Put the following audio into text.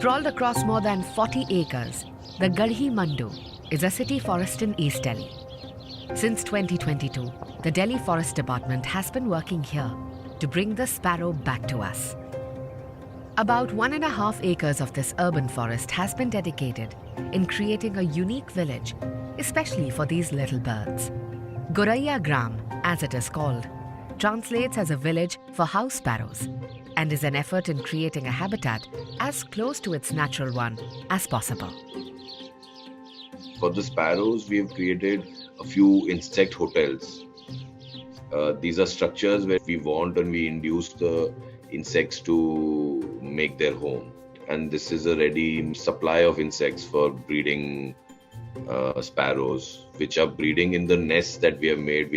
Sprawled across more than 40 acres, the Garhi Mandu is a city forest in East Delhi. Since 2022, the Delhi Forest Department has been working here to bring the sparrow back to us. About 1.5 acres of this urban forest has been dedicated in creating a unique village, especially for these little birds. Goraiya Gram, as it is called, translates as a village for house sparrows and is an effort in creating a habitat as close to its natural one as possible. For the sparrows, we have created a few insect hotels. These are structures where we want and we induce the insects to make their home. And this is a ready supply of insects for breeding sparrows, which are breeding in the nests that we have made.